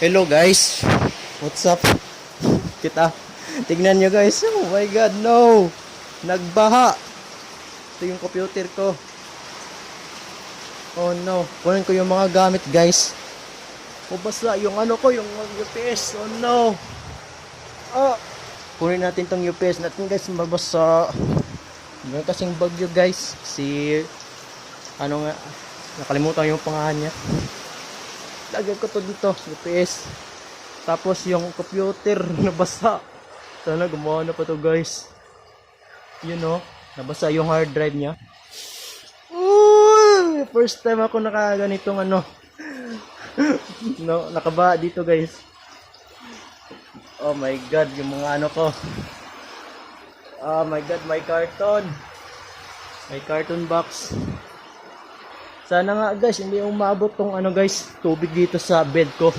Hello guys, what's up? Kita, tignan nyo guys. Oh my god, no! Nagbaha! Ito yung computer ko. Oh no, kunin ko yung mga gamit guys. Mabasa yung ano ko, yung UPS. Oh no! Ah! Kunin natin tong UPS natin guys, mabasa. Meron kasing bagyo guys. Ano nga, nakalimutan yung pangalan niya. Lagyan ko to dito, UPS. Tapos yung computer nabasa. Sana gumawa na pa to guys. You know, nabasa yung hard drive niya. Ooh, first time ako nakaganitong ano. No, nakaba dito guys. Oh my god, yung mga ano ko. Oh my god, my carton. My carton box. Sana nga guys, hindi umabot tong ano guys, tubig dito sa bed ko.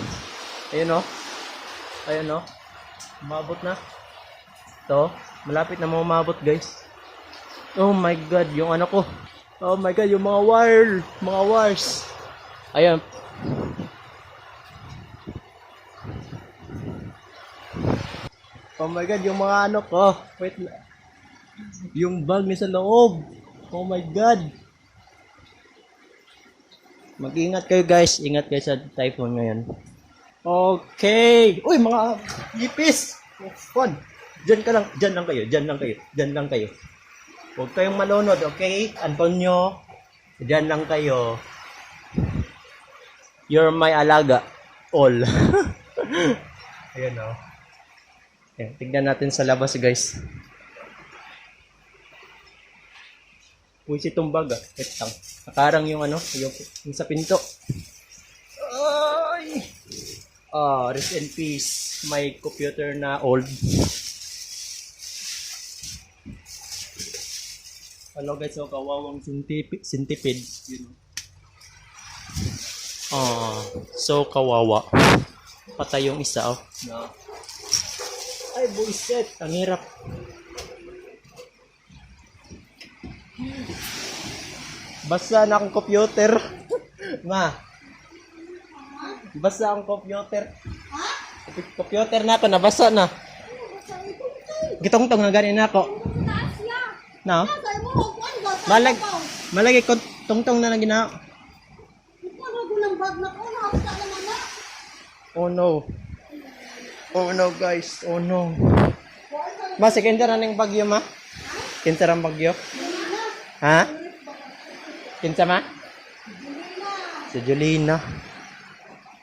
Ayun o. Ayun o. Umabot na. Ito, malapit na umabot guys. Oh my god, yung ano ko. Oh my god, yung mga wires. Ayun. Oh my god, yung mga ano ko. Wait. Yung bag ni sa loob. Oh my god. Mag-ingat kayo guys. Ingat kayo sa typhoon ngayon. Okay. Uy, mga ipis. Fun. Diyan lang kayo. Huwag kayong malunod, okay? Antonio, diyan lang kayo. You're my alaga. All. Ayan o. Ayan, tignan natin sa labas guys. Uy, si tumbag ah. Wait lang. Nakarang yung ano, yung sa pinto. Ay! Rest in peace. My computer na old. Hello guys, so kawawang centipede. You know. So kawawa. Patay yung isa oh. No. Ay, buisit. Ang hirap. Basa na akong computer. Ma. Basa ang computer. Computer na ako, nabasa na. Gitong-tong na ganin ako. No? Malagi ko tong-tong na gina. Oh no. Oh no guys. Oh no. Ma, second ning bagyo ma? Kinsa rang bagyo? Ha? Kinsa ma? Si Julina.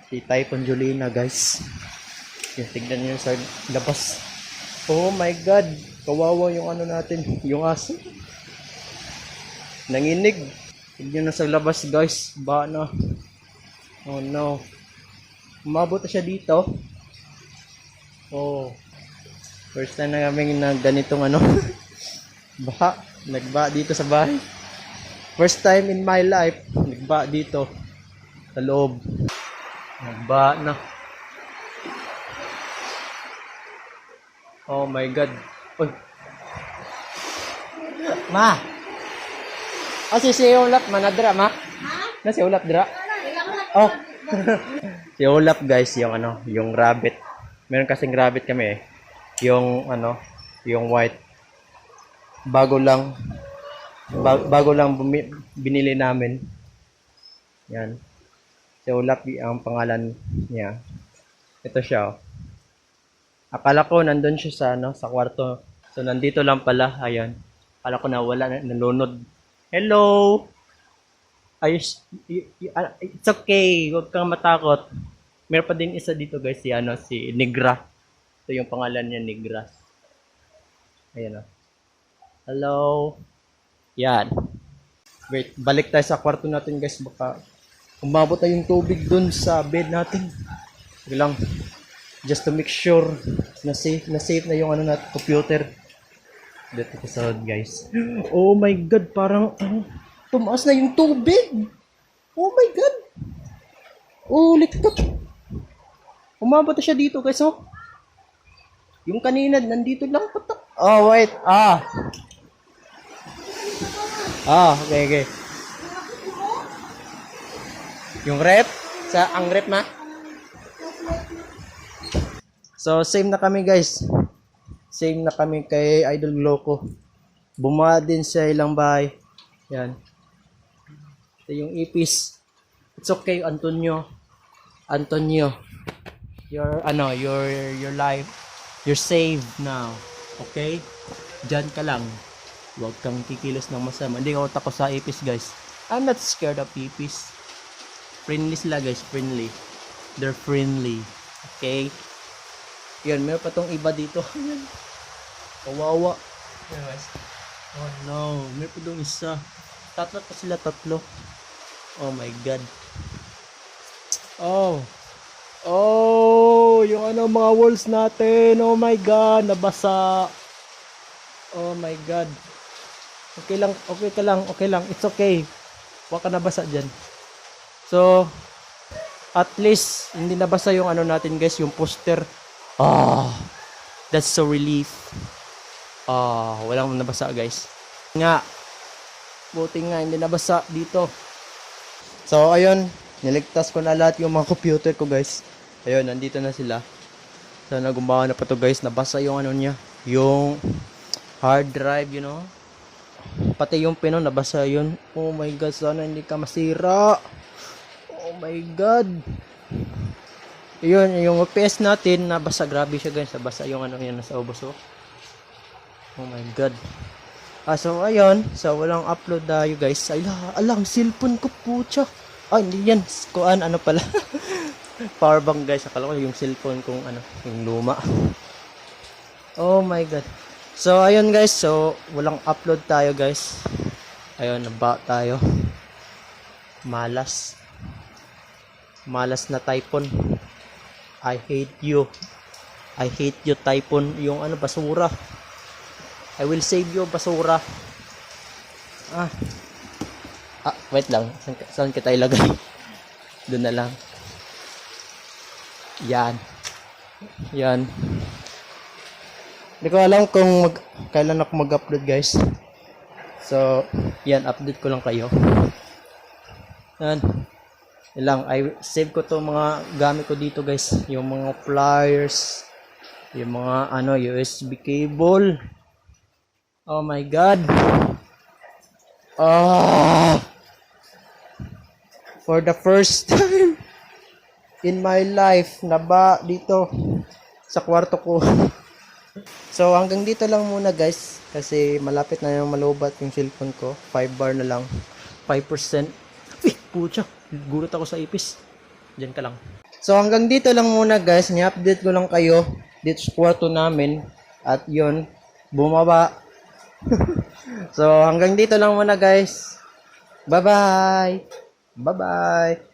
Si Typhoon Julina guys. Yung tignan nyo sa labas. Oh my god. Kawawa yung ano natin. Yung aso. Nanginig. Tignan nyo sa labas guys. Ba na. Oh no. Umabot na siya dito. Oh. First time na kami na ganitong ano. Baha. Nagba dito sa bahay. First time in my life, nagba dito sa loob. Nagba na. Oh my god. Uy. Ma. Si Ulap manadra ma. Na si Ulap dra. Oh. Si Ulap guys, yung ano, yung rabbit. Meron kasing rabbit kami eh. Yung ano, yung white. Bago lang binili namin. Yan. So, Lapi ang pangalan niya. Ito siya. Oh. Akala ko nandun siya sa ano, sa kwarto. So, nandito lang pala. Ayan. Akala ko nawala, nalunod. Hello! Ayos. It's okay. Huwag kang matakot. Meron pa din isa dito guys, si Negra. Ito yung pangalan niya, Negra. Ayan o. Hello. Yan. Wait, balik tayo sa kwarto natin guys. Baka umabot na yung tubig dun sa bed natin. Sige lang. Just to make sure na safe na yung ano natin, computer. Dito ko sa guys. Oh my god, parang tumaas na yung tubig. Oh my god. Oh, likot. Umabot na siya dito guys, oh. Yung kanina, nandito lang patak. Oh, wait. Okay. Yung rep? Ang rep ma? So, same na kami guys. Same na kami kay Idol Gloco. Bumaba din sa ilang bahay. Yan. Ito yung ipis. It's okay, Antonio. Antonio. Your life. You're saved now. Okay? Diyan ka lang. Huwag kang kikilos ng masama. Hindi ako takot sa ipis, guys. I'm not scared of ipis. Friendly sila, guys. Friendly. They're friendly. Okay? Yan, meron pa tong iba dito. Yan. Kawawa. Yan, guys. Oh no, meron pa tong isa. Tatlo pa sila, tatlo. Oh my God. Oh. Oh, yung mga walls natin. Oh my God, nabasa. Oh my God. Okay lang, okay ka lang, okay lang. It's okay. Huwag ka nabasa dyan. So, at least, hindi nabasa yung natin guys, yung poster. That's so relief. Walang nabasa guys. Nga. Buti nga, hindi nabasa dito. So, ayun. Niligtas ko na lahat yung mga computer ko guys. Ayun, nandito na sila. Sana gumawa na pa to guys. Nabasa yung niya. Yung hard drive, you know. Pati yung pino, nabasa yun. Oh my God, sana hindi ka masira. Oh my God. Yun, yung OPS natin, nabasa. Grabe siya guys. Nabasa yung yan nasa ubos. Oh my God. So ayun. So walang upload tayo guys. Alang, cellphone ko po siya. Hindi yan. Kuan, pala. Powerbank guys. Akala ko yung cellphone kung yung luma. Oh my God. So ayun guys. So walang upload tayo guys. Ayun, naba tayo. Malas. Malas na typhoon. I hate you. I hate you typhoon. Yung basura. I will save you basura. Wait lang. Saan kita ilagay? Doon na lang. Yan. Yan. Hindi ko alam kung kailan ako mag-upload guys. So, yan. Update ko lang kayo. Yan. Yan lang. I save ko to mga gamit ko dito guys. Yung mga flyers. Yung mga USB cable. Oh my God. For the first time in my life, naba dito sa kwarto ko. So hanggang dito lang muna guys, kasi malapit na yung malubat yung cellphone ko. 5 bar na lang, 5%. Pucha, gulat ako sa ipis. Diyan ka lang. So hanggang dito lang muna guys, ni-update ko lang kayo dito sa kwarto namin. At yun, bumaba. So hanggang dito lang muna guys. Bye bye. Bye bye.